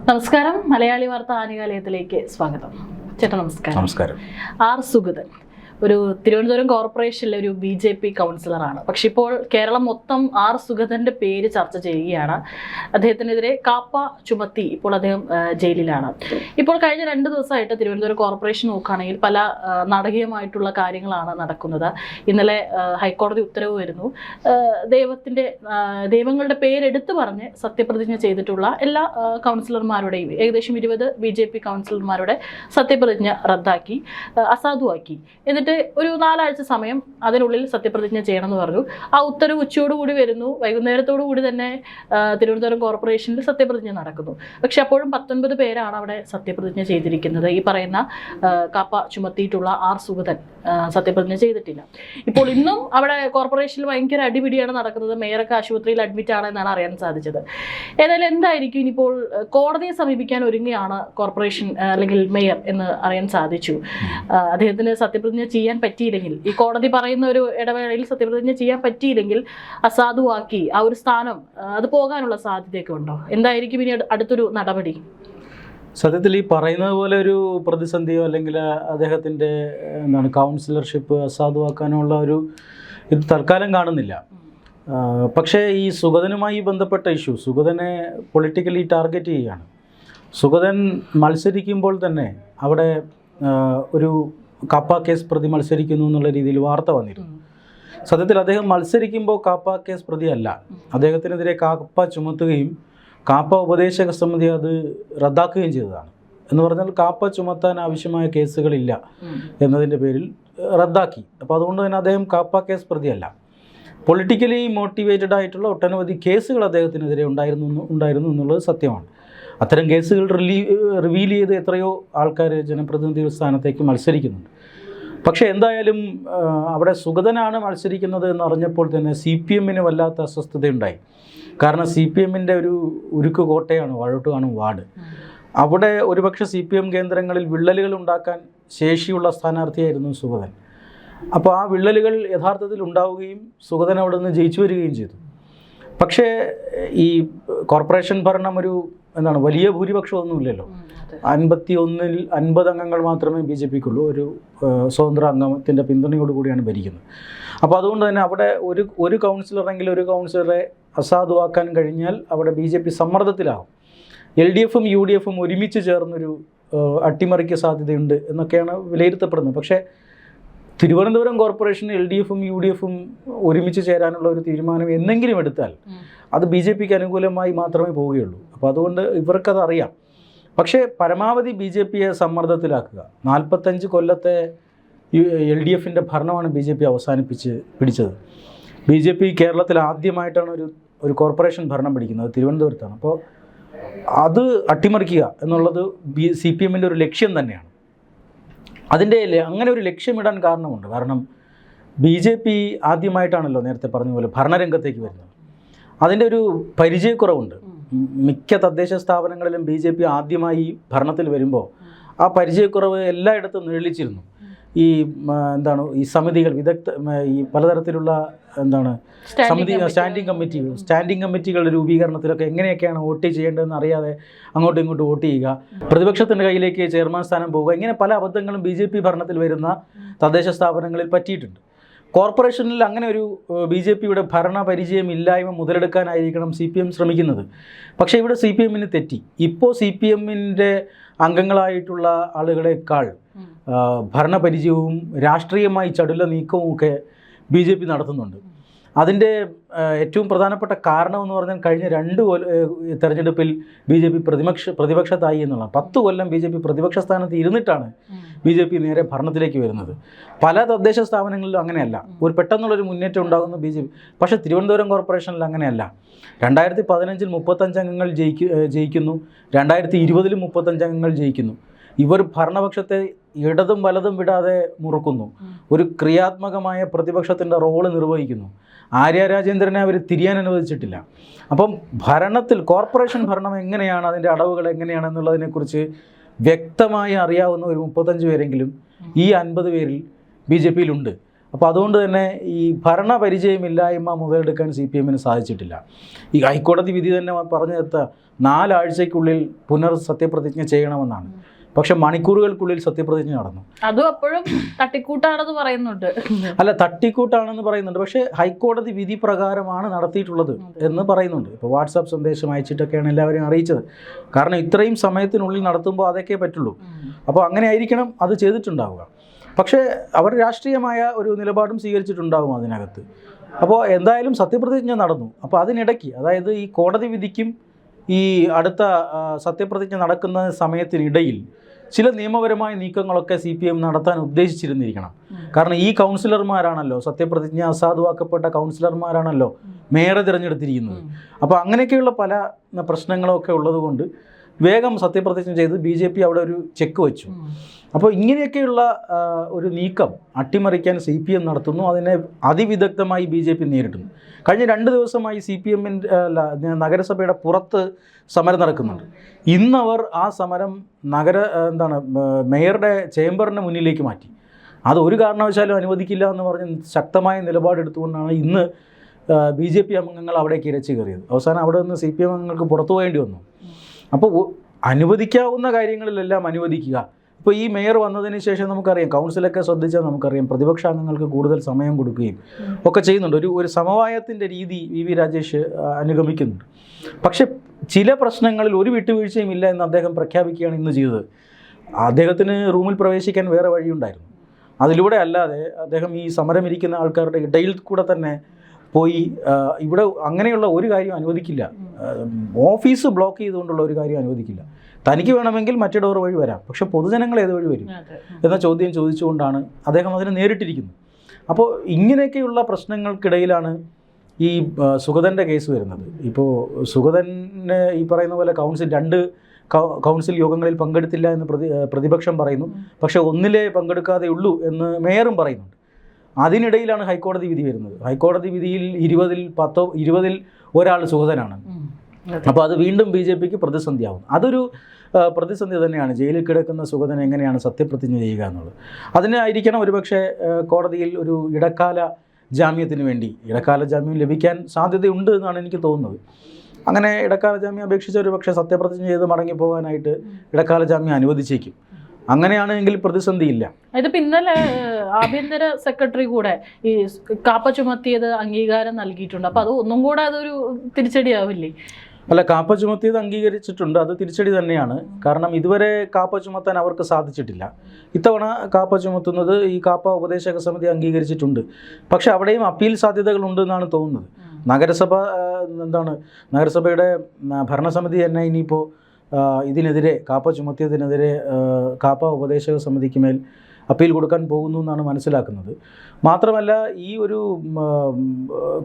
നമസ്കാരം. മലയാളി വാർത്ത ആനുകാലികത്തിലേക്ക് സ്വാഗതം. ചേട്ടാ നമസ്കാരം. നമസ്കാരം. ആർ സുഗതൻ ഒരു തിരുവനന്തപുരം കോർപ്പറേഷനിലെ ഒരു BJP കൗൺസിലറാണ്. പക്ഷെ ഇപ്പോൾ കേരളം മൊത്തം ആർ സുഗതന്റെ പേര് ചർച്ച ചെയ്യുകയാണ്. അദ്ദേഹത്തിനെതിരെ കാപ്പ ചുമത്തി ഇപ്പോൾ അദ്ദേഹം ജയിലിലാണ്. ഇപ്പോൾ കഴിഞ്ഞ 2 ദിവസമായിട്ട് തിരുവനന്തപുരം കോർപ്പറേഷൻ നോക്കുകയാണെങ്കിൽ പല നാടകീയമായിട്ടുള്ള കാര്യങ്ങളാണ് നടക്കുന്നത്. ഇന്നലെ ഹൈക്കോടതി ഉത്തരവ് വരുന്നു. ദൈവങ്ങളുടെ പേരെടുത്ത് പറഞ്ഞ് സത്യപ്രതിജ്ഞ ചെയ്തിട്ടുള്ള എല്ലാ കൗൺസിലർമാരുടെയും ഏകദേശം 20 BJP കൗൺസിലർമാരുടെ സത്യപ്രതിജ്ഞ റദ്ദാക്കി, അസാധുവാക്കി. എന്നിട്ട് ഒരു 4 ആഴ്ച സമയം അതിനുള്ളിൽ സത്യപ്രതിജ്ഞ ചെയ്യണമെന്ന് പറഞ്ഞു. ആ ഉത്തരവ് ഉച്ചയോടുകൂടി വരുന്നു. വൈകുന്നേരത്തോടു കൂടി തന്നെ തിരുവനന്തപുരം കോർപ്പറേഷനിൽ സത്യപ്രതിജ്ഞ നടക്കുന്നു. പക്ഷെ അപ്പോഴും 19 പേരാണ് അവിടെ സത്യപ്രതിജ്ഞ ചെയ്തിരിക്കുന്നത്. ഈ പറയുന്ന കാപ്പ ചുമത്തിയിട്ടുള്ള ആർ സുഗതൻ സത്യപ്രതിജ്ഞ ചെയ്തിട്ടില്ല. ഇപ്പോൾ ഇന്നും അവിടെ കോർപ്പറേഷനിൽ ഭയങ്കര അടിപിടിയാണ് നടക്കുന്നത്. മേയറൊക്കെ ആശുപത്രിയിൽ അഡ്മിറ്റ് ആണെന്നാണ് അറിയാൻ സാധിച്ചത്. ഏതായാലും എന്തായിരിക്കും ഇനിയിപ്പോൾ കോടതിയെ സമീപിക്കാൻ ഒരുങ്ങിയാണ് കോർപ്പറേഷൻ അല്ലെങ്കിൽ മേയർ എന്ന് അറിയാൻ സാധിച്ചു. അദ്ദേഹത്തിന് സത്യപ്രതിജ്ഞ ചെയ്യാൻ പറ്റിയില്ലെങ്കിൽ, ഈ കോടതി പറയുന്ന ഒരു ഇടവേളയിൽ സത്യപ്രതിജ്ഞ ചെയ്യാൻ പറ്റിയില്ലെങ്കിൽ അസാധുവാക്കി ആ ഒരു സ്ഥാനം അത് പോകാനുള്ള സാധ്യതയൊക്കെ ഉണ്ടോ? എന്തായിരിക്കും ഇനി അടുത്തൊരു നടപടി? സത്യത്തിൽ ഈ പറയുന്നത് പോലെ ഒരു പ്രതിസന്ധിയോ അല്ലെങ്കിൽ അദ്ദേഹത്തിൻ്റെ കൗൺസിലർഷിപ്പ് അസാധുവാക്കാനുള്ള ഒരു ഇത് തൽക്കാലം കാണുന്നില്ല. പക്ഷേ ഈ സുഗതനുമായി ബന്ധപ്പെട്ട ഇഷ്യൂ സുഗതനെ പൊളിറ്റിക്കലി ടാർഗറ്റ് ചെയ്യുകയാണ്. സുഗതൻ മത്സരിക്കുമ്പോൾ തന്നെ അവിടെ ഒരു കാപ്പ കേസ് പ്രതി മത്സരിക്കുന്നു എന്നുള്ള രീതിയിൽ വാർത്ത വന്നിരുന്നു. സത്യത്തിൽ അദ്ദേഹം മത്സരിക്കുമ്പോൾ കാപ്പ കേസ് പ്രതിയല്ല. അദ്ദേഹത്തിനെതിരെ കാപ്പ ചുമത്തുകയും കാപ്പ ഉപദേശക സമിതി അത് റദ്ദാക്കുകയും ചെയ്തതാണ്. എന്ന് പറഞ്ഞാൽ കാപ്പ ചുമത്താൻ ആവശ്യമായ കേസുകളില്ല എന്നതിൻ്റെ പേരിൽ റദ്ദാക്കി. അപ്പോൾ അതുകൊണ്ട് തന്നെ അദ്ദേഹം കാപ്പ കേസ് പ്രതിയല്ല. പൊളിറ്റിക്കലി മോട്ടിവേറ്റഡ് ആയിട്ടുള്ള ഒട്ടനവധി കേസുകൾ അദ്ദേഹത്തിനെതിരെ ഉണ്ടായിരുന്നു എന്നുള്ളത് സത്യമാണ്. അത്തരം കേസുകൾ റിവീൽ ചെയ്ത് എത്രയോ ആൾക്കാർ ജനപ്രതിനിധി സ്ഥാനത്തേക്ക് മത്സരിക്കുന്നുണ്ട്. പക്ഷേ എന്തായാലും അവിടെ സുഗതനാണ് മത്സരിക്കുന്നത് എന്നറിഞ്ഞപ്പോൾ തന്നെ CPM-ന് വല്ലാത്ത അസ്വസ്ഥതയുണ്ടായി. കാരണം CPM-ൻ്റെ ഒരു ഉരുക്ക് കോട്ടയാണ് വാഴോട്ടുകാണും വാർഡ്. അവിടെ ഒരുപക്ഷെ CPM കേന്ദ്രങ്ങളിൽ വിള്ളലുകൾ ഉണ്ടാക്കാൻ ശേഷിയുള്ള സ്ഥാനാർത്ഥിയായിരുന്നു സുഗതൻ. അപ്പോൾ ആ വിള്ളലുകൾ യഥാർത്ഥത്തിൽ ഉണ്ടാവുകയും സുഗതൻ അവിടെ നിന്ന് ജയിച്ചു വരികയും ചെയ്തു. പക്ഷേ ഈ കോർപ്പറേഷൻ ഭരണം ഒരു വലിയ ഭൂരിപക്ഷമൊന്നുമില്ലല്ലോ. 51-ൽ 50 അംഗങ്ങൾ മാത്രമേ BJPക്കുള്ളൂ. ഒരു സ്വതന്ത്ര അംഗത്തിൻ്റെ പിന്തുണയോടുകൂടിയാണ് ഭരിക്കുന്നത്. അപ്പോൾ അതുകൊണ്ട് തന്നെ അവിടെ ഒരു കൗൺസിലറെങ്കിലും ഒരു കൗൺസിലറെ അസാധുവാക്കാൻ കഴിഞ്ഞാൽ അവിടെ BJP സമ്മർദ്ദത്തിലാകും. LDFും UDFും ഒരുമിച്ച് ചേർന്നൊരു അട്ടിമറിക്ക് സാധ്യതയുണ്ട് എന്നൊക്കെയാണ് വിലയിരുത്തപ്പെടുന്നത്. പക്ഷേ തിരുവനന്തപുരം കോർപ്പറേഷന് LDFും UDFും ഒരുമിച്ച് ചേരാനുള്ള ഒരു തീരുമാനം എന്നെങ്കിലും എടുത്താൽ അത് BJPക്ക് അനുകൂലമായി മാത്രമേ പോവുകയുള്ളൂ. അപ്പോൾ അതുകൊണ്ട് ഇവർക്കത് അറിയാം. പക്ഷേ പരമാവധി BJPയെ സമ്മർദ്ദത്തിലാക്കുക. 45 കൊല്ലത്തെ LDFിൻ്റെ ഭരണമാണ് BJP പിടിച്ചത്. BJP കേരളത്തിൽ ആദ്യമായിട്ടാണ് ഒരു കോർപ്പറേഷൻ ഭരണം പിടിക്കുന്നത്, തിരുവനന്തപുരത്താണ്. അപ്പോൾ അത് അട്ടിമറിക്കുക എന്നുള്ളത് CPM-ൻ്റെ ഒരു ലക്ഷ്യം തന്നെയാണ്. അതിൻ്റെ അങ്ങനെ ഒരു ലക്ഷ്യമിടാൻ കാരണമുണ്ട്. കാരണം BJP ആദ്യമായിട്ടാണല്ലോ നേരത്തെ പറഞ്ഞ പോലെ ഭരണരംഗത്തേക്ക് വരുന്നത്. അതിൻ്റെ ഒരു പരിചയക്കുറവുണ്ട്. മിക്ക തദ്ദേശ സ്ഥാപനങ്ങളിലും BJP ആദ്യമായി ഭരണത്തിൽ വരുമ്പോൾ ആ പരിചയക്കുറവ് എല്ലായിടത്തും നിഴലിച്ചിരുന്നു. ഈ സമിതികൾ ഈ പലതരത്തിലുള്ള സ്റ്റാൻഡിംഗ് കമ്മിറ്റികളുടെ രൂപീകരണത്തിലൊക്കെ എങ്ങനെയൊക്കെയാണ് വോട്ട് ചെയ്യേണ്ടതെന്ന് അറിയാതെ അങ്ങോട്ടും ഇങ്ങോട്ടും വോട്ട് ചെയ്യുക, പ്രതിപക്ഷത്തിൻ്റെ കയ്യിലേക്ക് ചെയർമാൻ സ്ഥാനം പോവുക, ഇങ്ങനെ പല അബദ്ധങ്ങളും BJP ഭരണത്തിൽ വരുന്ന തദ്ദേശ സ്ഥാപനങ്ങളിൽ പറ്റിയിട്ടുണ്ട്. കോർപ്പറേഷനിൽ അങ്ങനെ ഒരു BJPയുടെ ഭരണപരിചയമില്ലായ്മ മുതലെടുക്കാനായിരിക്കണം CPM ശ്രമിക്കുന്നത്. പക്ഷേ ഇവിടെ CPM-ന് തെറ്റി. ഇപ്പോൾ CPM-ൻ്റെ അംഗങ്ങളായിട്ടുള്ള ആളുകളെക്കാൾ ഭരണപരിചയവും രാഷ്ട്രീയമായി ചടുല നീക്കവും ഒക്കെ BJP നടത്തുന്നുണ്ട്. അതിൻ്റെ ഏറ്റവും പ്രധാനപ്പെട്ട കാരണമെന്ന് പറഞ്ഞാൽ കഴിഞ്ഞ 2 തെരഞ്ഞെടുപ്പിൽ BJP പ്രതിപക്ഷത്തായി എന്നുള്ളതാണ്. 10 കൊല്ലം BJP പ്രതിപക്ഷ സ്ഥാനത്ത് ഇരുന്നിട്ടാണ് BJP നേരെ ഭരണത്തിലേക്ക് വരുന്നത്. പല തദ്ദേശ സ്ഥാപനങ്ങളിലും അങ്ങനെയല്ല, ഒരു പെട്ടെന്നുള്ളൊരു മുന്നേറ്റം ഉണ്ടാകുന്ന BJP. പക്ഷേ തിരുവനന്തപുരം കോർപ്പറേഷനിൽ അങ്ങനെയല്ല. 2015-ൽ 35 അംഗങ്ങൾ ജയിക്കുന്നു, 2020-ലും 35 അംഗങ്ങൾ ജയിക്കുന്നു. ഇവർ ഭരണപക്ഷത്തെ ഇടതും വലതും വിടാതെ മുറുക്കുന്നു. ഒരു ക്രിയാത്മകമായ പ്രതിപക്ഷത്തിൻ്റെ റോള് നിർവഹിക്കുന്നു. ആര്യ രാജേന്ദ്രനെ അവർ തിരിയാൻ അനുവദിച്ചിട്ടില്ല. അപ്പം കോർപ്പറേഷൻ ഭരണം എങ്ങനെയാണ്, അതിൻ്റെ അടവുകൾ എങ്ങനെയാണെന്നുള്ളതിനെക്കുറിച്ച് വ്യക്തമായി അറിയാവുന്ന ഒരു 35 പേരെങ്കിലും ഈ 50 പേരിൽ BJPയിലുണ്ട്. അപ്പോൾ അതുകൊണ്ട് തന്നെ ഈ ഭരണപരിചയമില്ലായ്മ മുതലെടുക്കാൻ CPM-ന് സാധിച്ചിട്ടില്ല. ഈ ഹൈക്കോടതി വിധി തന്നെ പറഞ്ഞു നിർത്തുക 4 ആഴ്ചയ്ക്കുള്ളിൽ സത്യപ്രതിജ്ഞ ചെയ്യണമെന്നാണ്. പക്ഷെ മണിക്കൂറുകൾക്കുള്ളിൽ സത്യപ്രതിജ്ഞ നടന്നു. അതും അപ്പോഴും തട്ടിക്കൂട്ടാണെന്ന് പറയുന്നുണ്ട്. അല്ല, തട്ടിക്കൂട്ടാണെന്ന് പറയുന്നുണ്ട്. പക്ഷേ ഹൈക്കോടതി വിധി പ്രകാരമാണ് നടത്തിയിട്ടുള്ളത് എന്ന് പറയുന്നുണ്ട്. ഇപ്പോൾ വാട്സാപ്പ് സന്ദേശം അയച്ചിട്ടൊക്കെയാണ് എല്ലാവരെയും അറിയിച്ചത്. കാരണം ഇത്രയും സമയത്തിനുള്ളിൽ നടത്തുമ്പോൾ അതൊക്കെ പറ്റുള്ളൂ. അപ്പോൾ അങ്ങനെ ആയിരിക്കണം അത് ചെയ്തിട്ടുണ്ടാവുക. പക്ഷേ അവർ രാഷ്ട്രീയമായ ഒരു നിലപാടും സ്വീകരിച്ചിട്ടുണ്ടാകും അതിനകത്ത്. അപ്പോൾ എന്തായാലും സത്യപ്രതിജ്ഞ നടന്നു. അപ്പോൾ അതിനിടയ്ക്ക്, അതായത് ഈ കോടതി വിധിക്കും ഈ അടുത്ത സത്യപ്രതിജ്ഞ നടക്കുന്ന സമയത്തിനിടയിൽ ചില നിയമപരമായ നീക്കങ്ങളൊക്കെ CPM നടത്താൻ ഉദ്ദേശിച്ചിരുന്നിരിക്കണം. കാരണം ഈ കൗൺസിലർമാരാണല്ലോ, സത്യപ്രതിജ്ഞ അസാധുവാക്കപ്പെട്ട കൗൺസിലർമാരാണല്ലോ മേയറെ തിരഞ്ഞെടുത്തിരിക്കുന്നത്. അപ്പോൾ അങ്ങനെയൊക്കെയുള്ള പല പ്രശ്നങ്ങളൊക്കെ ഉള്ളതുകൊണ്ട് വേഗം സത്യപ്രതിജ്ഞ ചെയ്ത് BJP അവിടെ ഒരു ചെക്ക് വെച്ചു. അപ്പോൾ ഇങ്ങനെയൊക്കെയുള്ള ഒരു നീക്കം അട്ടിമറിക്കാൻ CPM നടത്തുന്നു. അതിനെ അതിവിദഗ്ധമായി BJP നേരിടുന്നു. കഴിഞ്ഞ 2 ദിവസമായി CPM-ൻ്റെ നഗരസഭയുടെ പുറത്ത് സമരം നടക്കുന്നുണ്ട്. ഇന്നവർ ആ സമരം മേയറുടെ ചേംബറിന് മുന്നിലേക്ക് മാറ്റി. അത് ഒരു കാരണവശാലും അനുവദിക്കില്ല എന്ന് പറഞ്ഞ് ശക്തമായ നിലപാടെടുത്തുകൊണ്ടാണ് ഇന്ന് BJP അംഗങ്ങൾ അവിടേക്ക് ഇരച്ചു കയറിയത്. അവസാനം അവിടെ നിന്ന് CPM അംഗങ്ങൾക്ക് പുറത്തു പോകേണ്ടി വന്നു. അപ്പോൾ അനുവദിക്കാവുന്ന കാര്യങ്ങളിലെല്ലാം അനുവദിക്കുക. ഇപ്പോൾ ഈ മേയർ വന്നതിന് ശേഷം നമുക്കറിയാം, കൗൺസിലൊക്കെ ശ്രദ്ധിച്ചാൽ നമുക്കറിയാം, പ്രതിപക്ഷ അംഗങ്ങൾക്ക് കൂടുതൽ സമയം കൊടുക്കുകയും ഒക്കെ ചെയ്യുന്നുണ്ട്. ഒരു സമവായത്തിൻ്റെ രീതി VV രാജേഷ് അനുഗമിക്കുന്നുണ്ട്. പക്ഷെ ചില പ്രശ്നങ്ങളിൽ ഒരു വിട്ടുവീഴ്ചയും ഇല്ല എന്ന് അദ്ദേഹം പ്രഖ്യാപിക്കുകയാണ് ഇന്ന് ചെയ്തത്. അദ്ദേഹത്തിന് റൂമിൽ പ്രവേശിക്കാൻ വേറെ വഴിയുണ്ടായിരുന്നു. അതിലൂടെ അല്ലാതെ അദ്ദേഹം ഈ സമരമിരിക്കുന്ന ആൾക്കാരുടെ ഇടയിൽ കൂടെ തന്നെ പോയി ഇവിടെ അങ്ങനെയുള്ള ഒരു കാര്യം അനുവദിക്കില്ല, ഓഫീസ് ബ്ലോക്ക് ചെയ്തുകൊണ്ടുള്ള ഒരു കാര്യം അനുവദിക്കില്ല. തനിക്ക് വേണമെങ്കിൽ മറ്റേ ഡോർ വഴി വരാം, പക്ഷെ പൊതുജനങ്ങൾ ഏത് വഴി വരും എന്ന ചോദ്യം ചോദിച്ചുകൊണ്ടാണ് അദ്ദേഹം അതിനെ നേരിട്ടിരിക്കുന്നത്. അപ്പോൾ ഇങ്ങനെയൊക്കെയുള്ള പ്രശ്നങ്ങൾക്കിടയിലാണ് ഈ സുഗതൻ്റെ കേസ് വരുന്നത്. ഇപ്പോൾ സുഗതന് ഈ പറയുന്ന പോലെ കൗൺസിൽ യോഗങ്ങളിൽ പങ്കെടുത്തില്ല എന്ന് പ്രതിപക്ഷം പറയുന്നു. പക്ഷേ ഒന്നിലേ പങ്കെടുക്കാതെ ഉള്ളൂ എന്ന് മേയറും പറയുന്നുണ്ട്. അതിനിടയിലാണ് ഹൈക്കോടതി വിധി വരുന്നത്. ഹൈക്കോടതി വിധിയിൽ 20-ൽ ഒരാൾ സുഗതനാണ്. അപ്പോൾ അത് വീണ്ടും BJPക്ക് പ്രതിസന്ധിയാവും. അതൊരു പ്രതിസന്ധി തന്നെയാണ്. ജയിലിൽ കിടക്കുന്ന സുഗതൻ എങ്ങനെയാണ് സത്യപ്രതിജ്ഞ ചെയ്യുക എന്നുള്ളത്. അതിനായിരിക്കണം ഒരുപക്ഷെ കോടതിയിൽ ഒരു ഇടക്കാല ജാമ്യത്തിന് വേണ്ടി ഇടക്കാല ജാമ്യം ലഭിക്കാൻ സാധ്യതയുണ്ട് എന്നാണ് എനിക്ക് തോന്നുന്നത്. അങ്ങനെ ഇടക്കാല ജാമ്യം അപേക്ഷിച്ച ഒരുപക്ഷെ സത്യപ്രതിജ്ഞ ചെയ്ത് മടങ്ങിപ്പോകാനായിട്ട് ഇടക്കാല ജാമ്യം അനുവദിച്ചേക്കും. അങ്ങനെയാണെങ്കിൽ പ്രതിസന്ധിയില്ല. ഇതിപ്പോൾ ഇന്നലെ ആഭ്യന്തര സെക്രട്ടറി കൂടെ ഈ കാപ്പ ചുമത്തിയത് അംഗീകാരം നൽകിയിട്ടുണ്ട്. അപ്പോൾ അത് ഒന്നും കൂടെ അതൊരു തിരിച്ചടിയാവില്ലേ? അല്ല, കാപ്പ ചുമത്തിയത് അംഗീകരിച്ചിട്ടുണ്ട്. അത് തിരിച്ചടി തന്നെയാണ്. കാരണം ഇതുവരെ കാപ്പ ചുമത്താൻ അവർക്ക് സാധിച്ചിട്ടില്ല. ഇത്തവണ കാപ്പ ചുമത്തുന്നത് ഈ കാപ്പ ഉപദേശക സമിതി അംഗീകരിച്ചിട്ടുണ്ട്. പക്ഷെ അവിടെയും അപ്പീൽ സാധ്യതകളുണ്ടെന്നാണ് തോന്നുന്നത്. നഗരസഭയുടെ ഭരണസമിതി തന്നെ ഇനിയിപ്പോൾ ഇതിനെതിരെ കാപ്പ ചുമത്തിയതിനെതിരെ കാപ്പ ഉപദേശക സമിതിക്ക് മേൽ അപ്പീൽ കൊടുക്കാൻ പോകുന്നു എന്നാണ് മനസ്സിലാക്കുന്നത്. മാത്രമല്ല ഈ ഒരു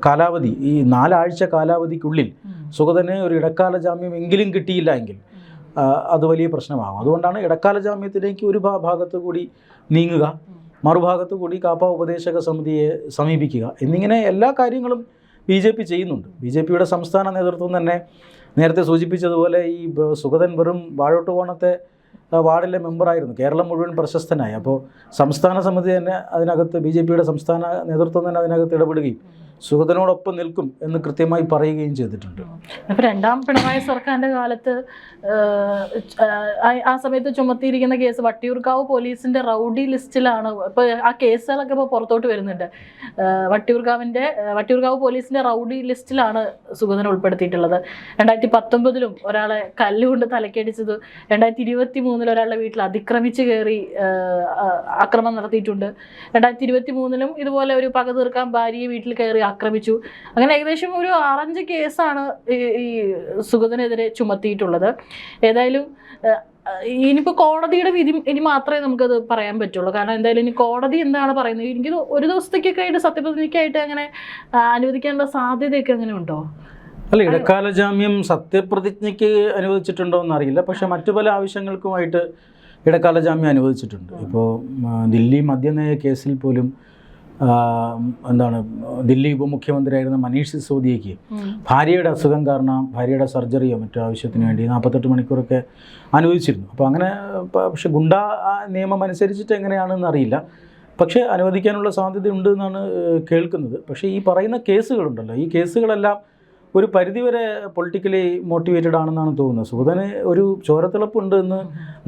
കാലാവധി, ഈ 4 ആഴ്ച കാലാവധിക്കുള്ളിൽ സുഗതന് ഒരു ഇടക്കാല ജാമ്യം എങ്കിലും കിട്ടിയില്ല എങ്കിൽ അത് വലിയ പ്രശ്നമാകും. അതുകൊണ്ടാണ് ഇടക്കാല ജാമ്യത്തിലേക്ക് ഒരു ഭാഗത്ത് കൂടി നീങ്ങുക, മറുഭാഗത്ത് കൂടി കാപ്പ ഉപദേശക സമിതിയെ സമീപിക്കുക എന്നിങ്ങനെ എല്ലാ കാര്യങ്ങളും BJP ചെയ്യുന്നുണ്ട്. BJPയുടെ സംസ്ഥാന നേതൃത്വം തന്നെ നേരത്തെ സൂചിപ്പിച്ചതുപോലെ ഈ സുഗതൻ വെറും വാഴോട്ടുകോണത്തെ വാർഡിലെ മെമ്പറായിരുന്നു, കേരളം മുഴുവൻ പ്രശസ്തനായി. അപ്പോൾ സംസ്ഥാന സമിതി തന്നെ അതിനകത്ത്, BJPയുടെ സംസ്ഥാന നേതൃത്വം തന്നെ അതിനകത്ത് ഇടപെടുകയും സുഗതനോടൊപ്പം നിൽക്കും എന്ന് കൃത്യമായി പറയുകയും ചെയ്തിട്ടുണ്ട്. അപ്പോൾ 2ാം പിണറായി സർക്കാരിൻ്റെ കാലത്ത് ആ സമയത്ത് ചുമത്തിയിരിക്കുന്ന കേസ് വട്ടിയൂർക്കാവ് പോലീസിൻ്റെ റൗഡി ലിസ്റ്റിലാണ്. ഇപ്പോൾ ആ കേസുകളൊക്കെ ഇപ്പോൾ പുറത്തോട്ട് വരുന്നുണ്ട്. വട്ടിയൂർക്കാവ് പോലീസിൻ്റെ റൗഡി ലിസ്റ്റിലാണ് സുഗതനെ ഉൾപ്പെടുത്തിയിട്ടുള്ളത്. 2019 ഒരാളെ കല്ലുകൊണ്ട് തലക്കടിച്ചത്, 2023 ഒരാളുടെ വീട്ടിൽ അതിക്രമിച്ച് കയറി ആക്രമണം നടത്തിയിട്ടുണ്ട്. 2023 ഇതുപോലെ ഒരു പക തീർക്കാൻ ഭാര്യയെ വീട്ടിൽ കയറി ആക്രമിച്ചു. അങ്ങനെ ഏകദേശം ഒരു 6-5 കേസാണ് ഈ സുഗതനെതിരെ ചുമത്തിയിട്ടുള്ളത്. ഏതായാലും ഇനിയിപ്പോൾ കോടതിയുടെ വിധി ഇനി മാത്രമേ നമുക്കത് പറയാൻ പറ്റുള്ളൂ. കാരണം എന്തായാലും ഇനി കോടതി എന്താണ് പറയുന്നത്, എനിക്ക് ഒരു ദിവസത്തേക്കൊക്കെ ആയിട്ട് സത്യപ്രതിജ്ഞയ്ക്കായിട്ട് അങ്ങനെ അനുവദിക്കാനുള്ള സാധ്യതയൊക്കെ അങ്ങനെ ഉണ്ടോ? അല്ല, ഇടക്കാല ജാമ്യം സത്യപ്രതിജ്ഞയ്ക്ക് അനുവദിച്ചിട്ടുണ്ടോ എന്നറിയില്ല. പക്ഷേ മറ്റു പല ആവശ്യങ്ങൾക്കുമായിട്ട് ഇടക്കാല ജാമ്യം അനുവദിച്ചിട്ടുണ്ട്. ഇപ്പോൾ ദില്ലി മദ്യനയ കേസിൽ പോലും ദില്ലി ഉപമുഖ്യമന്ത്രിയായിരുന്ന മനീഷ് സിസോദിയയ്ക്ക് ഭാര്യയുടെ അസുഖം കാരണം ഭാര്യയുടെ സർജറിയോ മറ്റോ ആവശ്യത്തിന് വേണ്ടി 48 മണിക്കൂറൊക്കെ അനുവദിച്ചിരുന്നു. അപ്പോൾ അങ്ങനെ, പക്ഷെ ഗുണ്ടാ നിയമം അനുസരിച്ചിട്ട് എങ്ങനെയാണെന്ന് അറിയില്ല. പക്ഷേ അനുവദിക്കാനുള്ള സാധ്യതയുണ്ട് എന്നാണ് കേൾക്കുന്നത്. പക്ഷേ ഈ പറയുന്ന കേസുകളുണ്ടല്ലോ, ഈ കേസുകളെല്ലാം ഒരു പരിധിവരെ പൊളിറ്റിക്കലി മോട്ടിവേറ്റഡ് ആണെന്നാണ് തോന്നുന്നത്. സുഗതന് ഒരു ചോരത്തിളപ്പുണ്ട് എന്ന്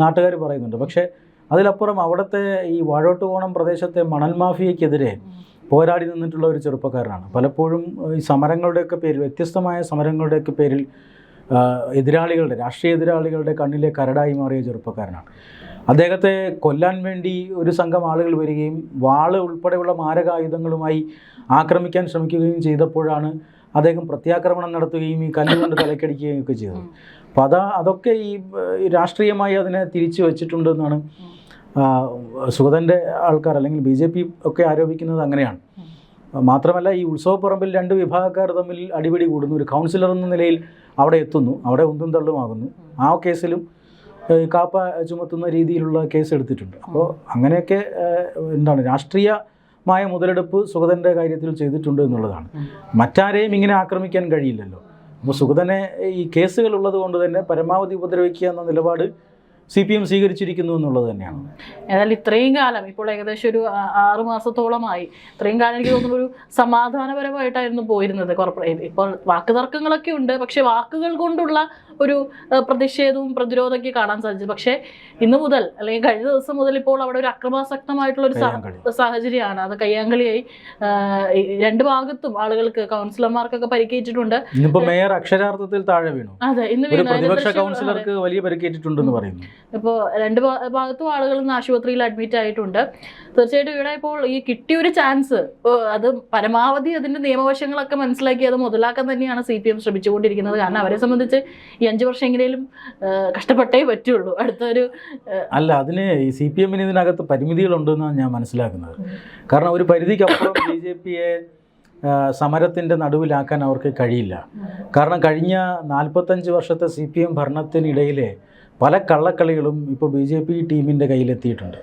നാട്ടുകാർ പറയുന്നുണ്ട്. പക്ഷേ അതിലപ്പുറം അവിടുത്തെ ഈ വാഴോട്ടുകോണം പ്രദേശത്തെ മണൽ മാഫിയയ്ക്കെതിരെ പോരാടി നിന്നിട്ടുള്ള ഒരു ചെറുപ്പക്കാരനാണ്. പലപ്പോഴും ഈ സമരങ്ങളുടെയൊക്കെ പേരിൽ, വ്യത്യസ്തമായ സമരങ്ങളുടെയൊക്കെ പേരിൽ എതിരാളികളുടെ, രാഷ്ട്രീയ എതിരാളികളുടെ കണ്ണിലെ കരടായി മാറിയ ചെറുപ്പക്കാരനാണ്. അദ്ദേഹത്തെ കൊല്ലാൻ വേണ്ടി ഒരു സംഘം ആളുകൾ വരികയും വാള് ഉൾപ്പെടെയുള്ള മാരകായുധങ്ങളുമായി ആക്രമിക്കാൻ ശ്രമിക്കുകയും ചെയ്തപ്പോഴാണ് അദ്ദേഹം പ്രത്യാക്രമണം നടത്തുകയും ഈ കല്ലുകൊണ്ട് തലക്കടിക്കുകയും ഒക്കെ ചെയ്തത്. അപ്പോൾ അതൊക്കെ ഈ രാഷ്ട്രീയമായി അതിനെ തിരിച്ചു വച്ചിട്ടുണ്ടെന്നാണ് സുഗതൻ്റെ ആൾക്കാർ അല്ലെങ്കിൽ BJP ഒക്കെ ആരോപിക്കുന്നത്. അങ്ങനെയാണ്. മാത്രമല്ല ഈ ഉത്സവപ്പറമ്പിൽ രണ്ട് വിഭാഗക്കാർ തമ്മിൽ അടിപിടി കൂടുന്നു. ഒരു കൗൺസിലർ എന്ന നിലയിൽ അവിടെ എത്തുന്നു, അവിടെ ഉന്തും തള്ളുമാകുന്നു. ആ കേസിലും കാപ്പ ചുമത്തുന്ന രീതിയിലുള്ള കേസ് എടുത്തിട്ടുണ്ട്. അപ്പോൾ അങ്ങനെയൊക്കെ രാഷ്ട്രീയമായ മുതലെടുപ്പ് സുഗതൻ്റെ കാര്യത്തിൽ ചെയ്തിട്ടുണ്ട് എന്നുള്ളതാണ്. മറ്റാരെയും ഇങ്ങനെ ആക്രമിക്കാൻ കഴിയില്ലല്ലോ. അപ്പോൾ സുഗതനെ ഈ കേസുകൾ ഉള്ളത് കൊണ്ട് തന്നെ പരമാവധി ഉപദ്രവിക്കുക എന്ന നിലപാട് CPM സ്വീകരിച്ചിരിക്കുന്നു എന്നുള്ളത് തന്നെയാണ്. ഏതായാലും ഇത്രയും കാലം, ഇപ്പോൾ ഏകദേശം ഒരു 6 മാസത്തോളമായി, ഇത്രയും കാലം എനിക്ക് തോന്നുന്നു ഒരു സമാധാനപരമായിട്ടായിരുന്നു പോയിരുന്നത് കോർപ്പറേറ്റ്. ഇപ്പോൾ വാക്ക് തർക്കങ്ങളൊക്കെ ഉണ്ട്, പക്ഷെ വാക്കുകൾ കൊണ്ടുള്ള ഒരു പ്രതിഷേധവും പ്രതിരോധമൊക്കെ കാണാൻ സാധിച്ചു. പക്ഷേ ഇന്ന് മുതൽ അല്ലെങ്കിൽ കഴിഞ്ഞ ദിവസം മുതൽ ഇപ്പോൾ അവിടെ ഒരു അക്രമാസക്തമായിട്ടുള്ള ഒരു സാഹചര്യമാണ്. അത് കയ്യാങ്കളിയായി രണ്ട് ഭാഗത്തും ആളുകൾക്ക്, കൗൺസിലർമാർക്കൊക്കെ പരിക്കേറ്റിട്ടുണ്ട്. ഇന്നിപ്പോ മേയർ അക്ഷരാർത്ഥത്തിൽ താഴെ വീണു. അതെ, ഇന്ന് പ്രതിപക്ഷ കൗൺസിലർക്ക് വലിയ പരിക്കേറ്റിട്ടുണ്ടെന്ന് പറയുന്നു. ഇപ്പോൾ രണ്ട് ഭാഗത്തും ആളുകൾ ഇന്ന് ആശുപത്രിയിൽ അഡ്മിറ്റ് ആയിട്ടുണ്ട്. തീർച്ചയായിട്ടും ഇവിടെ ഇപ്പോൾ ഈ കിട്ടിയൊരു ചാൻസ് അത് പരമാവധി അതിന്റെ നിയമവശങ്ങളൊക്കെ മനസ്സിലാക്കി അത് മുതലാക്കാൻ തന്നെയാണ് CPM ശ്രമിച്ചുകൊണ്ടിരിക്കുന്നത്. കാരണം അവരെ സംബന്ധിച്ച് ഈ 5 വർഷം എങ്ങനെയും കഷ്ടപ്പെട്ടേ പറ്റുള്ളൂ. അടുത്തൊരു അതിന് ഈ CPM-ന് ഇതിനകത്ത് പരിമിതികളുണ്ടെന്നാണ് ഞാൻ മനസ്സിലാക്കുന്നത്. കാരണം ഒരു പരിധിക്കപ്പുറം BJP-യെ സമരത്തിൻ്റെ നടുവിലാക്കാൻ അവർക്ക് കഴിയില്ല. കാരണം കഴിഞ്ഞ 45 വർഷത്തെ CPM ഭരണത്തിനിടയിലെ പല കള്ളക്കളികളും ഇപ്പോൾ BJP ടീമിൻ്റെ കയ്യിലെത്തിയിട്ടുണ്ട്.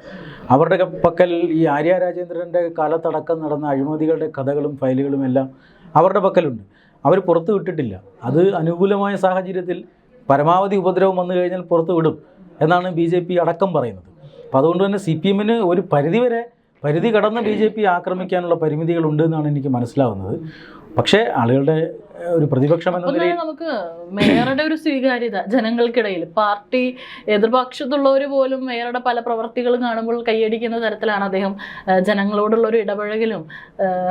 അവരുടെ പക്കൽ ഈ ആര്യ രാജേന്ദ്രൻ്റെ കാലത്തടക്കം നടന്ന അഴിമതികളുടെ കഥകളും ഫയലുകളും എല്ലാം അവരുടെ പക്കലുണ്ട്. അവർ പുറത്ത് വിട്ടിട്ടില്ല. അത് അനുകൂലമായ സാഹചര്യത്തിൽ പരമാവധി ഉപദ്രവം വന്നു കഴിഞ്ഞാൽ പുറത്ത് വിടും എന്നാണ് BJP അടക്കം പറയുന്നത്. അപ്പോൾ അതുകൊണ്ട് തന്നെ CPM-ന് ഒരു പരിധി കടന്ന് BJP ആക്രമിക്കാനുള്ള പരിമിതികളുണ്ട് എന്നാണ് എനിക്ക് മനസ്സിലാവുന്നത്. പക്ഷേ ആളുകളുടെ ഒരു പ്രതിപക്ഷം എന്ന നിലയിൽ നമുക്ക് മേയറുടെ ഒരു സ്വീകാര്യത ജനങ്ങൾക്കിടയിൽ, പാർട്ടി എതിർപക്ഷത്തുള്ളവർ പോലും മേയറുടെ പല പ്രവർത്തികളും കാണുമ്പോൾ കൈയടിക്കുന്ന തരത്തിലാണ് അദ്ദേഹം ജനങ്ങളോടുള്ള ഒരു ഇടപഴകലും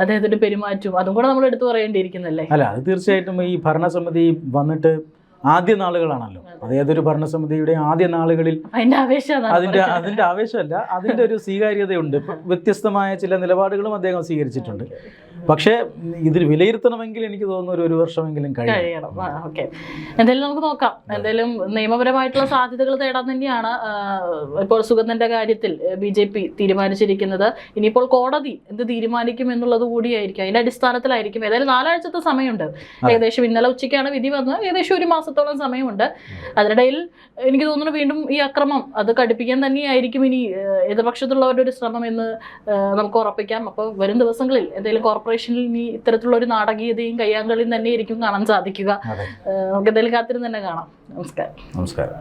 അദ്ദേഹത്തിന്റെ പെരുമാറ്റവും. അതും കൂടെ നമ്മൾ എടുത്തു പറയേണ്ടിയിരിക്കുന്നല്ലേ? അത് തീർച്ചയായിട്ടും ഈ ഭരണസമിതി വന്നിട്ട് ആദ്യ നാളുകളാണല്ലോ. അതേതൊരു ഭരണസമിതിയുടെ ആദ്യ നാളുകളിൽ അതിൻ്റെ ആവേശമല്ല, അതിൻ്റെ ഒരു സ്വീകാര്യതയുണ്ട്. വ്യത്യസ്തമായ ചില നിലപാടുകളും അദ്ദേഹം സ്വീകരിച്ചിട്ടുണ്ട്. പക്ഷേ ഇതിൽ വിലയിരുത്തണമെങ്കിൽ എനിക്ക് തോന്നുന്നു ഒരു വർഷമെങ്കിലും കഴിയണം. ഓക്കെ, എന്തായാലും നമുക്ക് നോക്കാം. എന്തായാലും നിയമപരമായിട്ടുള്ള സാധ്യതകൾ തേടാൻ തന്നെയാണ് ഇപ്പോൾ സുഗതന്റെ കാര്യത്തിൽ BJP തീരുമാനിച്ചിരിക്കുന്നത്. ഇനിയിപ്പോൾ കോടതി എന്ത് തീരുമാനിക്കും എന്നുള്ളത് കൂടിയായിരിക്കും, അതിന്റെ അടിസ്ഥാനത്തിലായിരിക്കും. ഏതായാലും 4 ആഴ്ചത്തെ സമയമുണ്ട്. ഏകദേശം ഇന്നലെ ഉച്ചയ്ക്കാണ് വിധി വന്നത്. ഏകദേശം 1 മാസത്തോളം സമയമുണ്ട്. അതിനിടയിൽ എനിക്ക് തോന്നുന്നു വീണ്ടും ഈ അക്രമം അത് കടുപ്പിക്കാൻ തന്നെയായിരിക്കും ഇനി എതിർപക്ഷത്തുള്ളവരുടെ ഒരു ശ്രമം എന്ന് നമുക്ക് ഉറപ്പിക്കാം. അപ്പോൾ വരും ദിവസങ്ങളിൽ എന്തെങ്കിലും കോർപ്പറേഷനിൽ ഇനി ഇത്തരത്തിലുള്ള ഒരു നാടകീയതയും കയ്യാങ്കളിയും തന്നെയായിരിക്കും കാണാൻ സാധിക്കുക. നമുക്ക് എന്തായാലും കാത്തിരുന്ന് തന്നെ കാണാം. നമസ്കാരം.